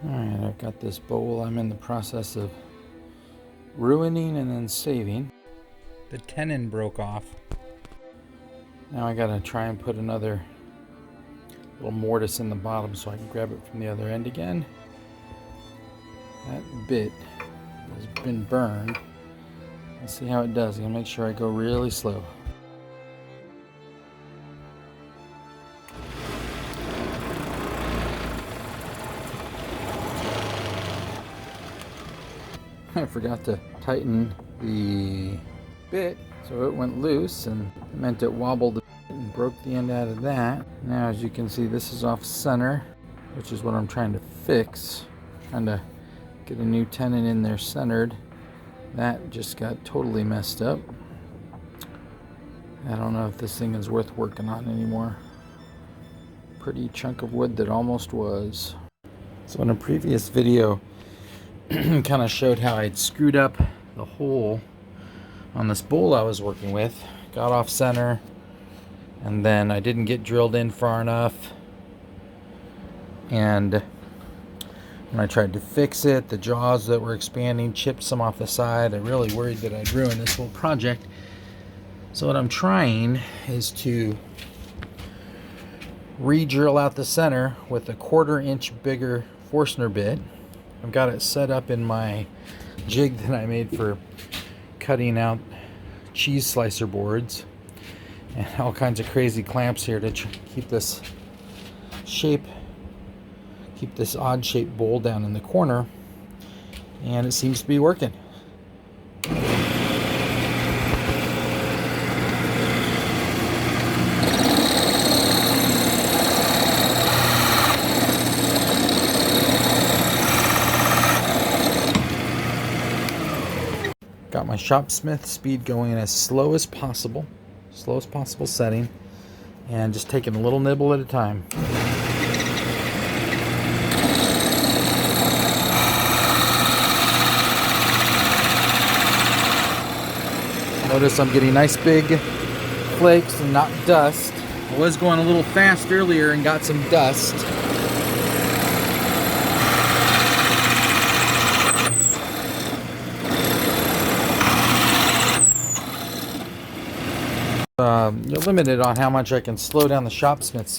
Alright, I've got this bowl I'm in the process of ruining and then saving. The tenon broke off. Now I gotta try and put another little mortise in the bottom so I can grab it from the other end again. That bit has been burned. Let's see how it does. I'm gonna make sure I go really slow. I forgot to tighten the bit, so it went loose, and it meant it wobbled and broke the end out of that. Now, as you can see, this is off center, which is what I'm trying to fix. Trying to get a new tenon in there centered. That just got totally messed up. I don't know if this thing is worth working on anymore. Pretty chunk of wood that almost was. So in a previous video, kind of showed how I'd screwed up the hole on this bowl I was working with. Got off center, and then I didn't get drilled in far enough, and when I tried to fix it, the jaws that were expanding chipped some off the side. I really worried that I'd ruin this whole project. So what I'm trying is to re-drill out the center with a 1/4 inch bigger Forstner bit. I've got it set up in my jig that I made for cutting out cheese slicer boards, and all kinds of crazy clamps here to keep this odd shaped bowl down in the corner, and it seems to be working. Got my shopsmith speed going as slow as possible setting, and just taking a little nibble at a time. Notice I'm getting nice big flakes and not dust. I was going a little fast earlier and got some dust. You're limited on how much I can slow down the shopsmith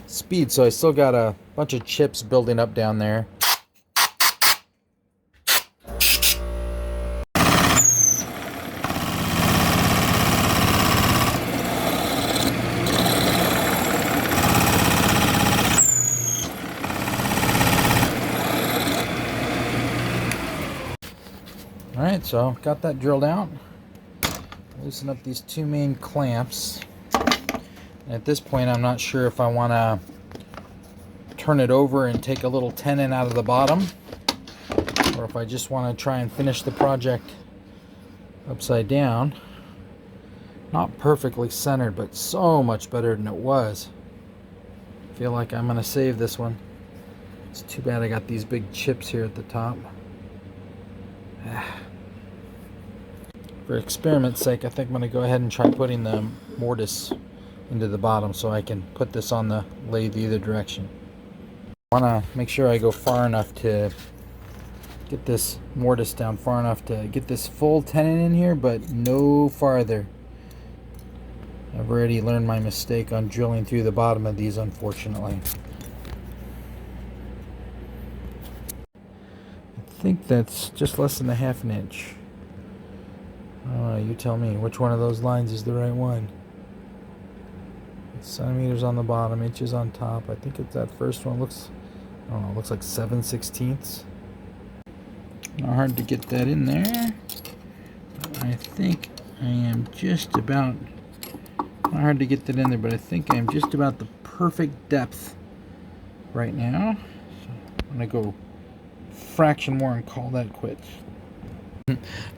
speed, so I still got a bunch of chips building up down there. Alright, so got that drilled out. Loosen up these two main clamps. And at this point, I'm not sure if I want to turn it over and take a little tenon out of the bottom, or if I just want to try and finish the project upside down. Not perfectly centered, but so much better than it was. I feel like I'm going to save this one. It's too bad I got these big chips here at the top. For experiment's sake, I think I'm going to go ahead and try putting the mortise into the bottom so I can put this on the lathe either direction. I want to make sure I go far enough to get this mortise down far enough to get this full tenon in here, but no farther. I've already learned my mistake on drilling through the bottom of these, unfortunately. I think that's just less than a ½ inch. You tell me, which one of those lines is the right one? It's centimeters on the bottom, inches on top. I think it's that first one. Looks, I don't know, looks like 7/16. Not hard to get that in there. I think I am just about, not hard to get that in there, but I think I'm just about the perfect depth right now. So I'm going to go fraction more and call that quits.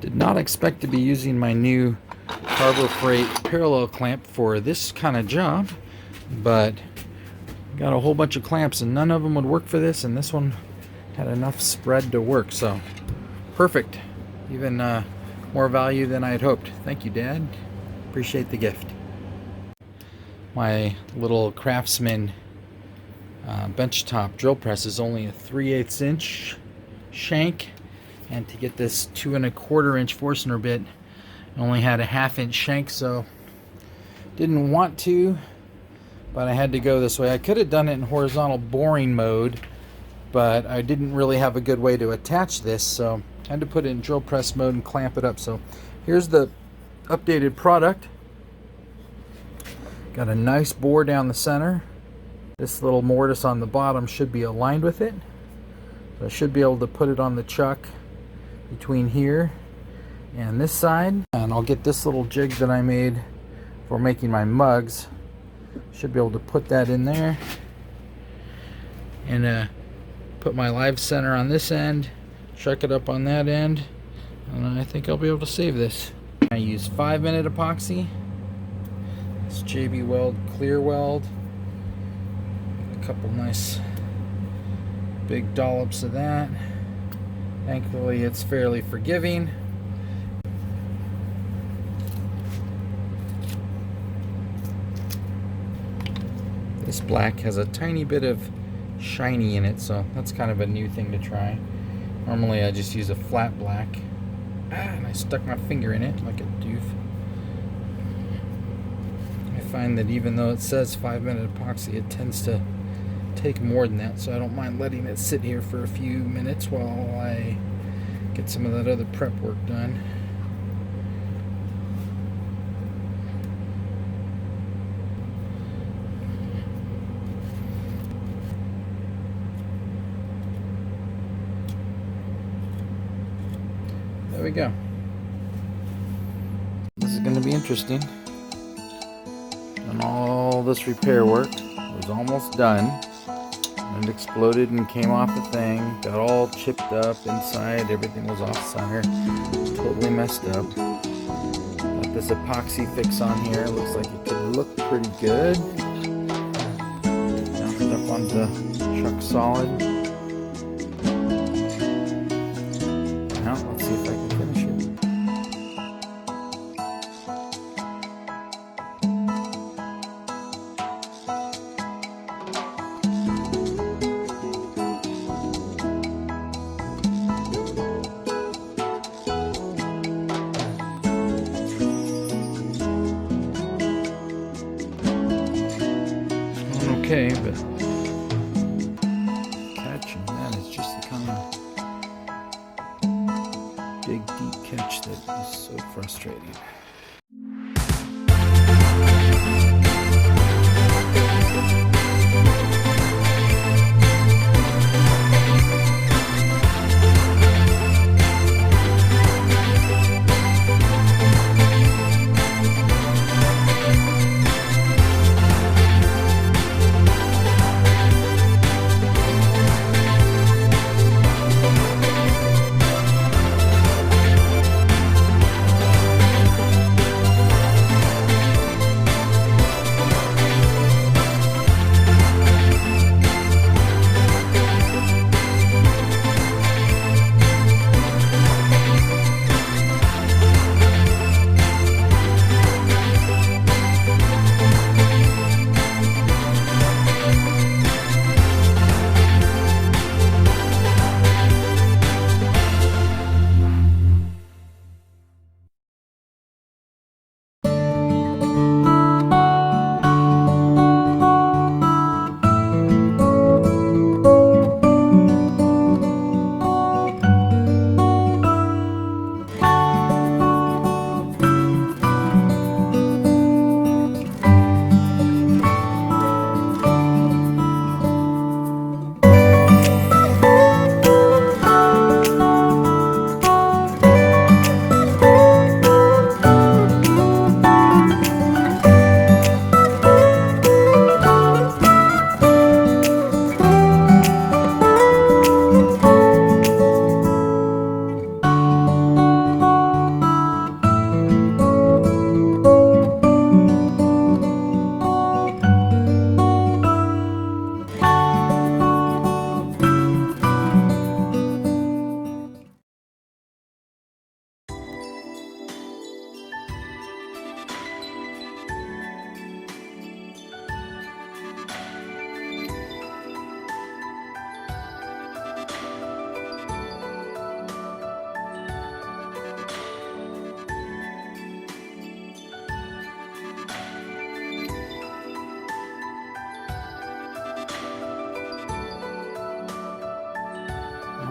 Did not expect to be using my new Harbor Freight parallel clamp for this kind of job, but got a whole bunch of clamps and none of them would work for this, and this one had enough spread to work, so perfect. Even more value than I had hoped. Thank you, Dad. Appreciate the gift. My little craftsman benchtop drill press is only a 3/8 inch shank, and to get this 2 1/4 inch Forstner bit, I only had a 1/2 inch shank, so didn't want to, but I had to go this way. I could have done it in horizontal boring mode, but I didn't really have a good way to attach this, so I had to put it in drill press mode and clamp it up. So here's the updated product. Got a nice bore down the center. This little mortise on the bottom should be aligned with it, so I should be able to put it on the chuck between here and this side, and I'll get this little jig that I made for making my mugs. Should be able to put that in there, and put my live center on this end, chuck it up on that end, and I think I'll be able to save this. I use 5-minute epoxy. It's JB Weld clear weld. A couple nice big dollops of that. Thankfully it's fairly forgiving. This black has a tiny bit of shiny in it, so that's kind of a new thing to try. Normally I just use a flat black. And I stuck my finger in it like a doof. I find that even though it says 5-minute epoxy, it tends to take more than that, so I don't mind letting it sit here for a few minutes while I get some of that other prep work done. There we go. This is going to be interesting. And all this repair work was almost done. And it exploded and came off the thing. Got all chipped up inside. Everything was off center. Totally messed up. Got this epoxy fix on here. Looks like it could look pretty good. Mounted it up onto the truck solid. Now let's see if I can finish it. Okay, but catching that is just the kind of big deep catch that is so frustrating.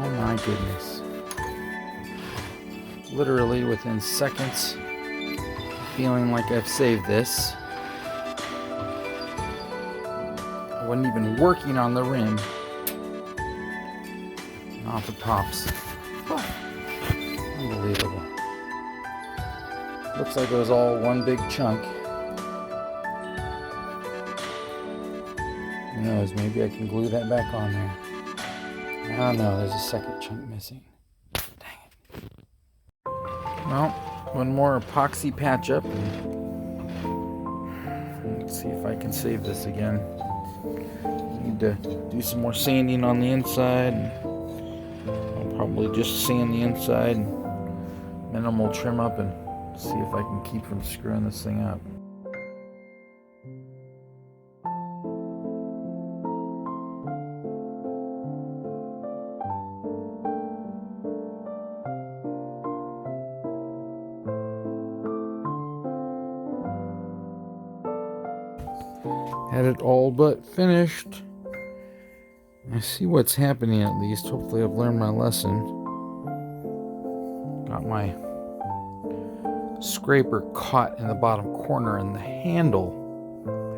Oh my goodness. Literally within seconds, feeling like I've saved this. I wasn't even working on the rim. Off it pops. Oh, unbelievable. Looks like it was all one big chunk. Who knows, maybe I can glue that back on there. Oh no, there's a second chunk missing. Dang it. Well, one more epoxy patch up. Let's see if I can save this again. Need to do some more sanding on the inside. I'll probably just sand the inside, minimal trim up, and see if I can keep from screwing this thing up. Had it all but finished. I see what's happening at least. Hopefully I've learned my lesson. Got my scraper caught in the bottom corner, and the handle,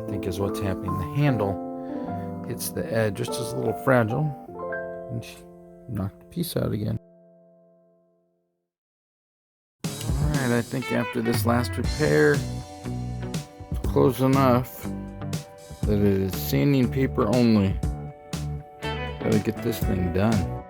I think, is what's happening. The handle hits the edge, just as a little fragile, and knocked the piece out again. Alright, I think after this last repair, it's close enough that it is sanding paper only. Gotta get this thing done.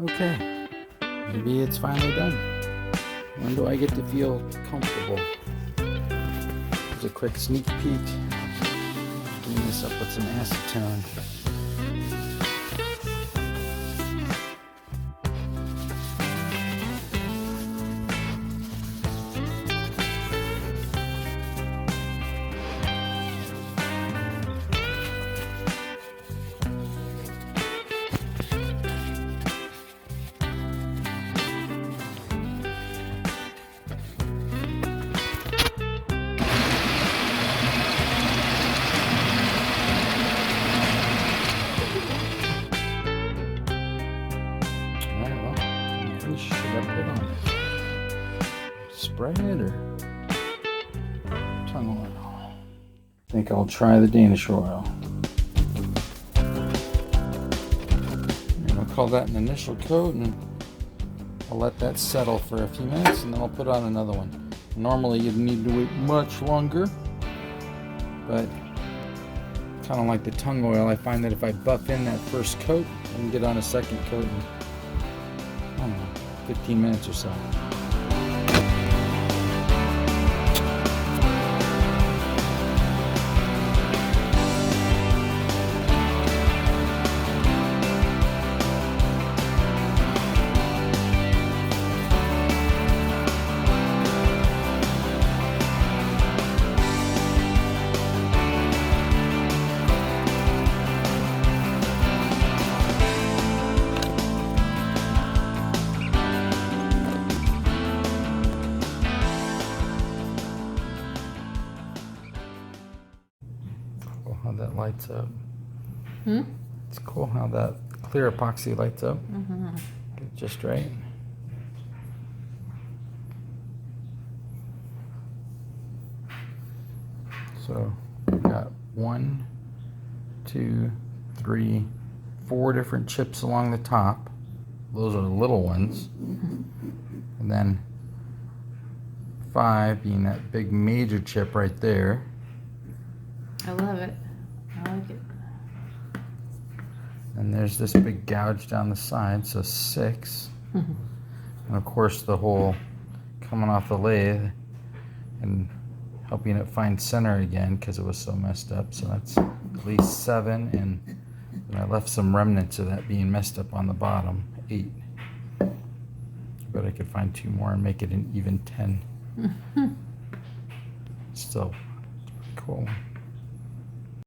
Okay, maybe it's finally done. When do I get to feel comfortable? Here's a quick sneak peek. Clean this up with some acetone. Should I put on it? Spray it or tongue oil? I think I'll try the Danish oil. And I'll call that an initial coat, and I'll let that settle for a few minutes, and then I'll put on another one. Normally you'd need to wait much longer, but kind of like the tongue oil, I find that if I buff in that first coat, I can get on a second coat in, I don't know, 15 minutes or so. How that lights up. It's cool how that clear epoxy lights up. Get it just right. So we've got 1, 2, 3, 4 different chips along the top. Those are the little ones. And then 5 being that big major chip right there. I love it. I like it. And there's this big gouge down the side, so 6. And of course the hole coming off the lathe and helping it find center again because it was so messed up. So that's at least 7, and I left some remnants of that being messed up on the bottom, 8. But I could find 2 more and make it an even 10. Still pretty cool.